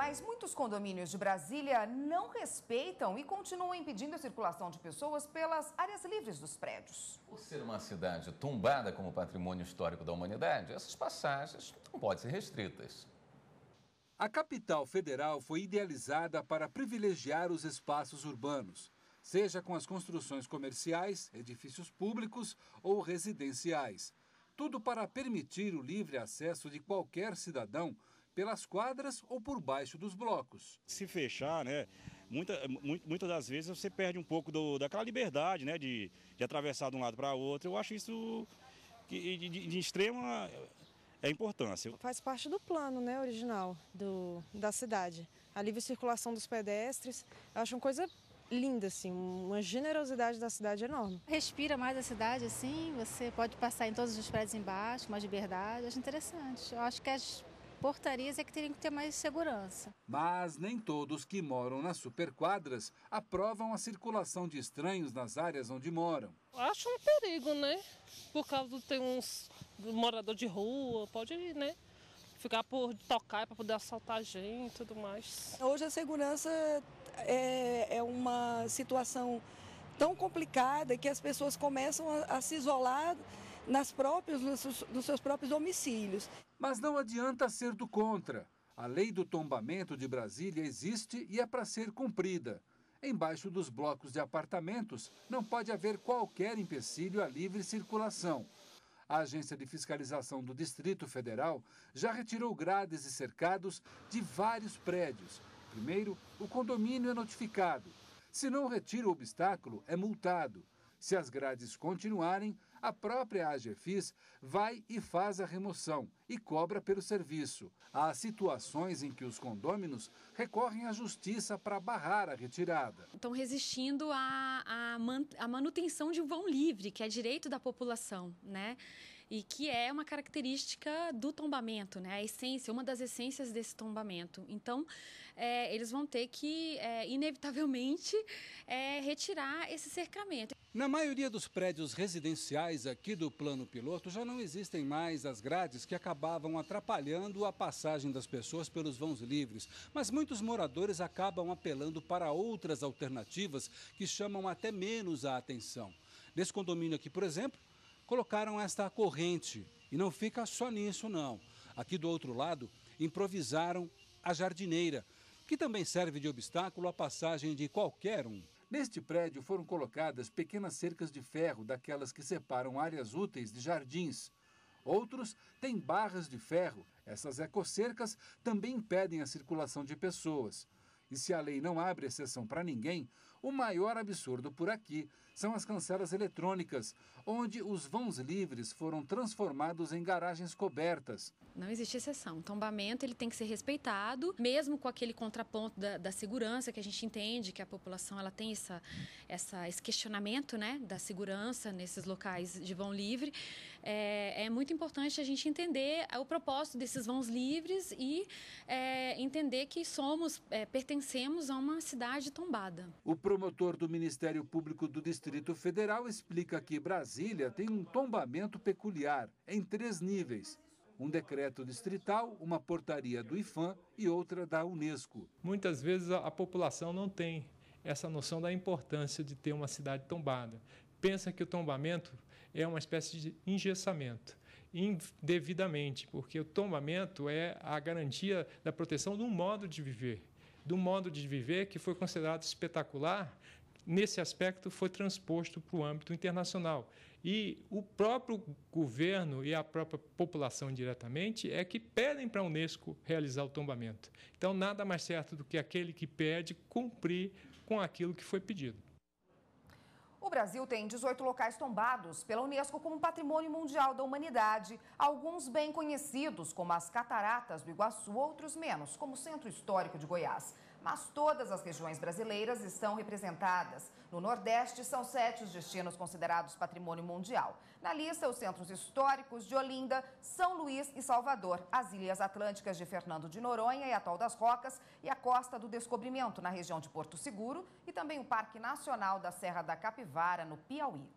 Mas muitos condomínios de Brasília não respeitam e continuam impedindo a circulação de pessoas pelas áreas livres dos prédios. Por ser uma cidade tombada como patrimônio histórico da humanidade, essas passagens não podem ser restritas. A capital federal foi idealizada para privilegiar os espaços urbanos, seja com as construções comerciais, edifícios públicos ou residenciais. Tudo para permitir o livre acesso de qualquer cidadão pelas quadras ou por baixo dos blocos. Se fechar, né, muitas das vezes você perde um pouco daquela liberdade, né, de atravessar de um lado para outro. Eu acho isso de extrema importância. Faz parte do plano, né, original da cidade. A livre circulação dos pedestres, eu acho uma coisa linda, assim, uma generosidade da cidade enorme. Respira mais a cidade, assim, você pode passar em todos os prédios embaixo, com mais liberdade, acho interessante. Eu acho que as portarias é que teriam que ter mais segurança. Mas nem todos que moram nas superquadras aprovam a circulação de estranhos nas áreas onde moram. Acho um perigo, né? Por causa de ter uns morador de rua, pode, né? Ficar por tocar para poder assaltar a gente e tudo mais. Hoje a segurança é uma situação tão complicada que as pessoas começam a se isolar nos seus próprios domicílios. Mas não adianta ser do contra. A lei do tombamento de Brasília existe e é para ser cumprida. Embaixo dos blocos de apartamentos não pode haver qualquer empecilho à livre circulação. A Agência de Fiscalização do Distrito Federal já retirou grades e cercados de vários prédios. Primeiro, o condomínio é notificado. Se não retira o obstáculo, é multado. Se as grades continuarem, a própria AGFIS vai e faz a remoção e cobra pelo serviço. Há situações em que os condôminos recorrem à justiça para barrar a retirada. Estão resistindo à manutenção de um vão livre, que é direito da população, né? E que é uma característica do tombamento, né? A essência, uma das essências desse tombamento. Então, eles vão ter que, inevitavelmente, retirar esse cercamento. Na maioria dos prédios residenciais aqui do Plano Piloto já não existem mais as grades que acabavam atrapalhando a passagem das pessoas pelos vãos livres, mas muitos moradores acabam apelando para outras alternativas que chamam até menos a atenção. Nesse condomínio aqui, por exemplo, colocaram esta corrente e não fica só nisso não. Aqui do outro lado, improvisaram a jardineira, que também serve de obstáculo à passagem de qualquer um. Neste prédio foram colocadas pequenas cercas de ferro, daquelas que separam áreas úteis de jardins. Outros têm barras de ferro. Essas ecocercas também impedem a circulação de pessoas. E se a lei não abre exceção para ninguém, o maior absurdo por aqui são as cancelas eletrônicas, onde os vãos livres foram transformados em garagens cobertas. Não existe exceção. O tombamento ele tem que ser respeitado, mesmo com aquele contraponto da segurança, que a gente entende que a população ela tem esse questionamento, né, da segurança nesses locais de vão livre. É muito importante a gente entender o propósito desses vãos livres e entender que pertencemos a uma cidade tombada. O promotor do Ministério Público do Distrito Federal explica que Brasília tem um tombamento peculiar, em 3 níveis. Um decreto distrital, uma portaria do IPHAN e outra da Unesco. Muitas vezes a população não tem essa noção da importância de ter uma cidade tombada. Pensa que o tombamento é uma espécie de engessamento, indevidamente, porque o tombamento é a garantia da proteção de um modo de viver. Do modo de viver que foi considerado espetacular, nesse aspecto foi transposto para o âmbito internacional. E o próprio governo e a própria população diretamente é que pedem para a Unesco realizar o tombamento. Então, nada mais certo do que aquele que pede cumprir com aquilo que foi pedido. O Brasil tem 18 locais tombados pela Unesco como Patrimônio Mundial da Humanidade. Alguns bem conhecidos, como as Cataratas do Iguaçu, outros menos, como o Centro Histórico de Goiás. Mas todas as regiões brasileiras estão representadas. No Nordeste, são 7 os destinos considerados Patrimônio Mundial. Na lista, os centros históricos de Olinda, São Luís e Salvador, as Ilhas Atlânticas de Fernando de Noronha e Atol das Rocas e a Costa do Descobrimento, na região de Porto Seguro, e também o Parque Nacional da Serra da Capivara, no Piauí.